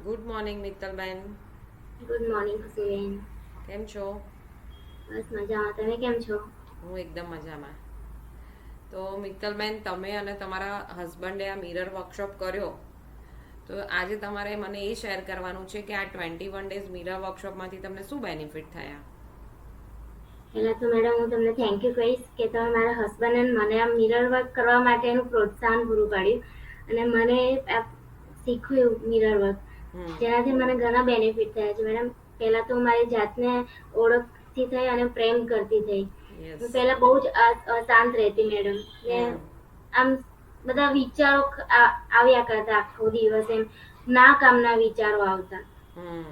Good morning મિત્તલબેન. Good morning ખુશીબેન. કેમ છો? બસ મજામાં. તમે કેમ છો? હું એકદમ મજામાં. તો મિત્તલબેન, તમે અને તમારા હસબન્ડે આ મિરર વર્કશોપ કર્યો, તો આજે તમારે મને એ શેર કરવાનું છે કે આ 21 ડેઝ મિરર વર્કશોપમાંથી તમને શું બેનિફિટ થયા? પહેલા તો મેડમ હું તમને થેન્ક યુ કહીશ કે તમે મારા હસબન્ડ અને મને આ મિરર વર્ક કરવા માટેનું પ્રોત્સાહન પૂરું પાડ્યું અને મને આ શીખ્યું મિરર વર્ક, હમ. જેનાથી મને ઘણા બેનિફિટ થયા છે મેડમ. પહેલા તો મારી જાતને ઓળખતી થઈ અને પ્રેમ કરતી થઈ. હું યસ. પહેલા બહુ જ અશાંત રહેતી મેડમ ને હમ. આમ બધા વિચારો આવ્યા કરતા આખો દિવસ, એમ ના કામના વિચારો આવતા. હમ.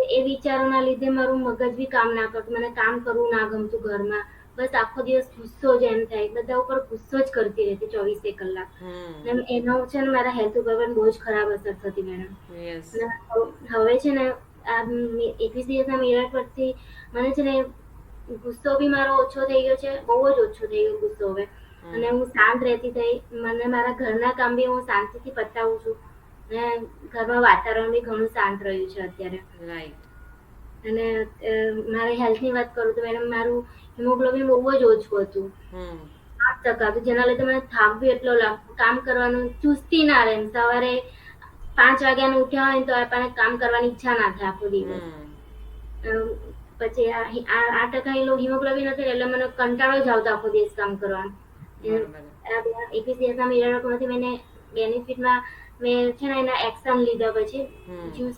એ વિચારોના લીધે મારું મગજ બી કામ ના કરતું, મને કામ કરવું ના ગમતું ઘરમાં. બસ આખો દિવસ ગુસ્સો જ એમ થાય, બધા ઉપર ગુસ્સો જ કરતી રહેતી 24 કલાક. હમ. અને એનો છે ને મારા હેલ્થ ઉપર પણ બહુ જ ખરાબ અસર થતી મેડમ. યસ. અને હવે છે ને આ 21 દિવસના મિરર પરથી મને છે ને ગુસ્સો બી મારો ઓછો થઈ ગયો છે, બહુ જ ઓછો થઈ ગયો ગુસ્સો હવે. અને હમ. હું શાંત રહેતી થઈ, મને મારા ઘરના કામ બી હું શાંતિથી પતાવું છું. અને ઘરમાં વાતાવરણ બી ઘણું શાંત રહ્યું છે અત્યારે. રાઈટ. અને મારી હેલ્થની વાત કરું તો મેડમ મારું હિમોગ્લોબિન બહુ જ ઓછું હતું, હમ. 8% હતું, જેના લીધે મને થાક બી એટલો લાગતો, કામ કરવાનું ચુસ્તી ના રહે. સવારે 5 વાગ્યાને ઉઠ્યા હોય તો આપણને કામ કરવાની ઈચ્છા ના થાય આખો દિવસ. હમ. પછી આ 8% હિમોગ્લોબિન હતું એટલે મને કંટાળો જ આવતો આખો દિવસ કામ કરવાનો. બરાબર. 21 દિવસના મિરરમાંથી મને બેનિફિટમાં મેં છે ને એના એક્શન લીધા, પછી હમ. જ્યુસ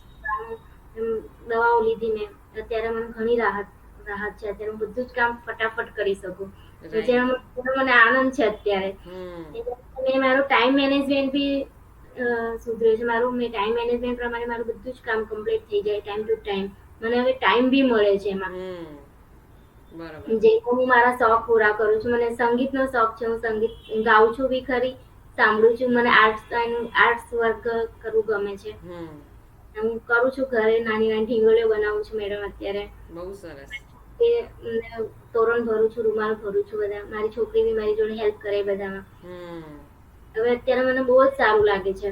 દવાઓ લીધી મેં. અત્યારે મને ઘણી રાહત રાહત છે. અત્યારે હું બધું જ કામ ફટાફટ કરી શકું, રાઈટ. જેનો મને આનંદ છે અત્યારે. હમ. મેં મારું ટાઈમ મેનેજમેન્ટ બી સુધર્યું છે મારું. મેં ટાઈમ મેનેજમેન્ટ પ્રમાણે મારું બધું જ કામ કમ્પ્લીટ થઈ જાય ટાઈમ ટુ ટાઈમ. મને હવે ટાઈમ બી મળે છે એમાં, હમ. બરાબર. જે હું મારા શોખ પૂરા કરું છું. મને સંગીતનો શોખ છે, હું સંગીત ગાઉં છું બી ખરી, સાંભળું છું. મને આર્ટ્સ વર્ક કરવું ગમે છે. હમ. હું કરું છું ઘરે, નાની નાની ઢીંગલીઓ બનાવું છું મેડમ અત્યારે. બહુ સરસ. તે તોરણ ભરું છું, રૂમાલ ભરું છું. બધા મારી છોકરી બી મારી જોડે હેલ્પ કરે બધામાં. હમ. હવે અત્યારે મને બહુ જ સારું લાગે છે.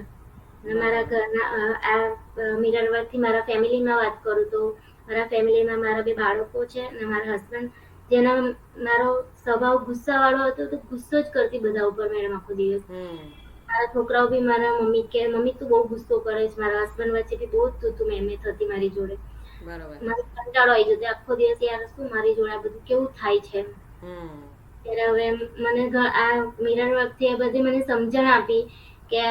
અને મારા બરાબર. ઘરના આ મિરર વર્કથી મારા ફેમિલીમાં વાત કરું તો મારા ફેમિલીમાં મારા બે બાળકો છે અને મારા હસબન્ડ, જેનો મારો સ્વભાવ ગુસ્સાવાળો હતો, તો ગુસ્સો જ કરતી બધા ઉપર મેડમ આખો દિવસ. હમ. મારા છોકરાઓ બી મારા મમ્મી કે મમ્મી તું બહુ ગુસ્સો કરે છે. મારા હસબન્ડ વચ્ચે બી બહુ જ તું મેં થતી મારી જોડે. બરાબર. મારે કંટાળો આવી જતો આખો દિવસ, યાર શું મારી જોડે આ બધું કેવું થાય છે. હમ. ત્યારે હવે મને આ મિરર વર્કથી એ બધી મને સમજણ આપી કે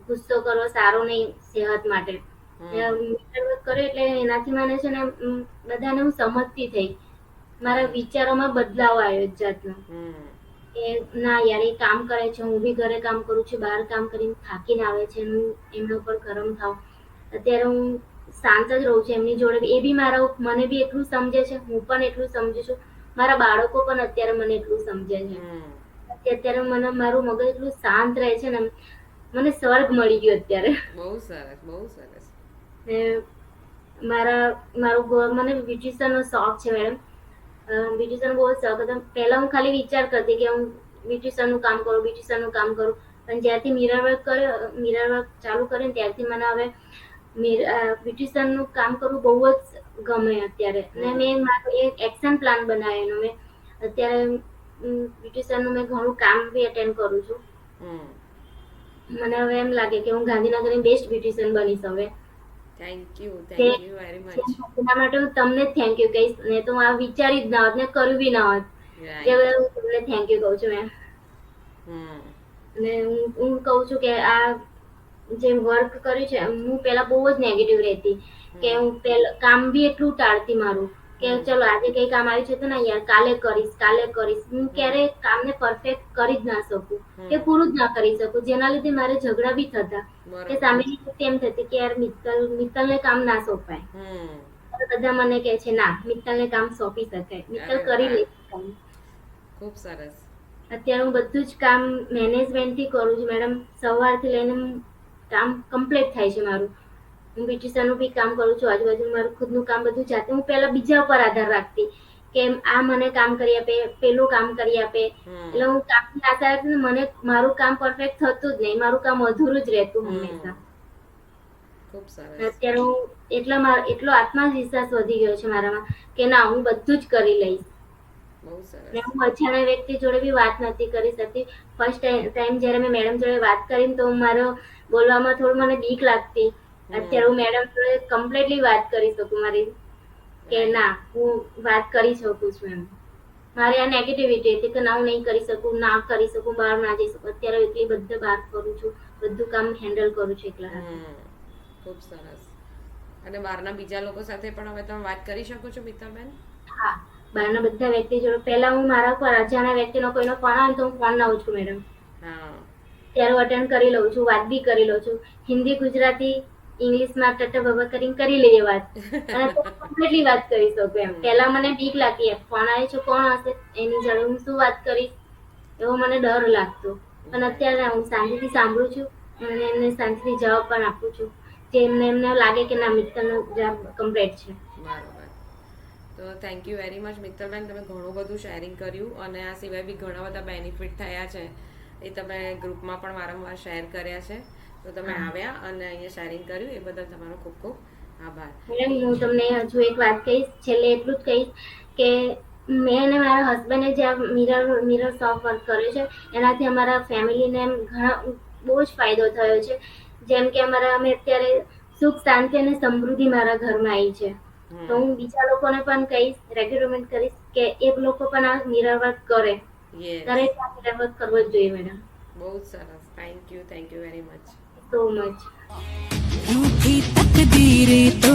ગુસ્સો કરવો સારો નહીં સેહત માટે. હમ. મિરર વર્ક કર્યો એટલે એનાથી મને છે ને બધાને હું સમજતી થઈ. મારા રાઈટ. વિચારોમાં બદલાવ આવ્યો એક જાતનો હમ. કે ના યાર એ કામ કરે છે, હું બી ઘરે કામ કરું છું, બહાર કામ કરીને થાકીને આવે છે, હું એમના ઉપર ગરમ થાવ. અત્યારે હું શાંત જ રહું છું એમની જોડે. એ બી મને બી એટલું સમજે છે, હું પણ એટલું સમજુ છું. મારા બાળકો પણ અત્યારે મને એટલું સમજે છે હમ. કે અત્યારે મને મારું મગજ એટલું શાંત રહે છે ને, મને સ્વર્ગ મળી ગયો અત્યારે. બહુ સરસ, બહુ સરસ. ને મને બ્યુટિશિયનનો શોખ છે મેડમ. બ્યુટિશિયન બહુ જ શોખ હતો. પહેલા હું ખાલી વિચાર કરતી કે હું બ્યુટિશિયનનું કામ કરું, બ્યુટિશિયનનું કામ કરું. પણ જ્યારથી મિરર વર્ક ચાલુ કર્યું ત્યારથી મને હવે બ્યુટિશિયનનું કામ કરવું બહુ જ ગમે અત્યારે. ને હમ. મેં મારો એક એક્શન પ્લાન બનાવેલો. મેં અત્યારે બ્યુટિશિયનનું મેં ઘણું કામ બી અટેન્ડ કરું છું. હમ. મને હવે એમ લાગે કે હું ગાંધીનગરની બેસ્ટ બ્યુટિશિયન બનીશ હવે. Thank you very much. એના માટે હું તમને જ થેન્ક યુ કહીશ, ને તો હું આ વિચારી જ ના હોત ને કર્યું બી ના હોત. જે રાઈટ. હું તમને થેન્ક યુ કહું છું મેમ. હમ. અને હું કહું છું કે આ જે વર્ક કર્યું છે, હું પહેલા બહુ જ નેગેટિવ રહેતી કે હમ. હું પહેલા કામ બી એટલું ટાળતી મારું કે હમ. ચલો આજે કઈ કામ આવ્યું છે તો ના યાર કાલે કરીશ, કાલે કરીશ. હું હમ. ક્યારેય કામને પરફેક્ટ કરી જ ના શકું કે હમ. પૂરું જ ના કરી શકું, જેના લીધે મારે ઝઘડા બી થતા કે બરોબર. સામેની વ્યક્તિ એમ થતી કે યાર મિત્તલને કામ ના સોંપાય. હમ. બધા મને કહે છે ના મિત્તલને કામ સોંપી શકાય, મિત્તલ અરે કરી વાહ, લે કામ. ખૂબ સરસ. અત્યારે હું બધું જ કામ મેનેજમેન્ટથી કરું છું મેડમ. સવારથી લઈને કામ કમ્પ્લીટ થાય છે મારું. હું બ્યુટિશિયનનું બી કામ કરું છું, આજુબાજુ મારું ખુદનું કામ બધું જાતે. હું પહેલા બીજા ઉપર આધાર રાખતી કે આ મને કામ કરી આપે, પેલું કામ કરી આપે. હમ. એટલે હું કામની આશા રાખતી, મને મારું કામ પરફેક્ટ થતું જ નહીં, મારું કામ અધૂરું જ રહેતું હમ. હંમેશા. ખૂબ સરસ. અત્યારે હું એટલો આત્મવિશ્વાસ વધી ગયો છે મારામાં કે ના હું બધું જ કરી લઈશ. બહુ સરસ. ને હું અજાણ્યા વ્યક્તિ જોડે બી વાત નથી કરી શકતી. ફર્સ્ટ ટાઈમ જ્યારે મેં મેડમ જોડે વાત કરી તો મારો બોલવામાં થોડું મને બીક લાગતી. અત્યારે હું મેડમ જોડે કમ્પ્લીટલી વાત કરી શકું મારી કે ના હું વાત કરી શકું છું એમ. મારી આ નેગેટિવિટી હતી કે ના હું નહીં કરી શકું, ના કરી શકું, બહાર ના જઈ શકું. અત્યારે એટલી બધે બહાર કરું છું, બધું કામ હેન્ડલ કરું છું એકલા હાથે. ખૂબ સરસ. અને બહારના બીજા લોકો સાથે પણ હવે તમે વાત કરી શકો છો મિત્તલબેન? હા, બહારના બધા વ્યક્તિ જોડે પહેલા હું મારા પર અજાણ્યા વ્યક્તિનો કોઈનો ફોન આવે તો હું ફોન લાવું છું મેડમ. હા. ત્યારે હું અટેન્ડ કરી લઉં છું, વાત બી કરી લઉં છું. હિન્દી, ગુજરાતી, ઇંગ્લિશમાં ટટ્ટા બબા કરીને કરી લઈએ વાત. અને કમ્પ્લીટલી વાત કરી શકું એમ. પહેલા મને બીક લાગતી ફોન આવે છે કોણ હશે એની જોડે હું શું વાત કરીશ એવો મને ડર લાગતો. પણ અત્યારે હું શાંતિથી સાંભળું છું અને એમને શાંતિથી જવાબ પણ આપું છું. જે એમને લાગે કે ના મિત્તલનો જવાબ કમ્પ્લીટ છે. બરાબર. તો થેન્ક યુ વેરી મચ મિત્તલબેન, તમે ઘણું બધું શેરિંગ કર્યું અને આ સિવાય બી ઘણા બધા બેનિફિટ થયા છે એ તમે ગ્રુપમાં પણ વારંવાર શેર કર્યા છે. તો તમે આવ્યા અને અહીંયા શેરિંગ કર્યું એ બદલ તમારો ખૂબ ખૂબ આભાર. મેડમ હું તમને હજુ એક વાત કહીશ, છેલ્લે એટલું જ કહીશ કે મેં અને મારા હસબન્ડે જે મિરર શોપ વર્ક કર્યો છે એનાથી અમારા ફેમિલીને ઘણા બહુ જ ફાયદો થયો છે. જેમ કે અમે અત્યારે સુખ શાંતિ અને સમૃદ્ધિ મારા ઘરમાં આવી છે. તો હું બીજા લોકોને પણ કહીશ, રેકમેન્ડ કરીશ કે એ લોકો પણ આ મિરર વર્ક કરે. યસ, દરેક આ મિરર વર્ક કરવો જ જોઈએ મેડમ. બહુ જ સરસ. Thank you very much. So much. रूठी तकदीरें तो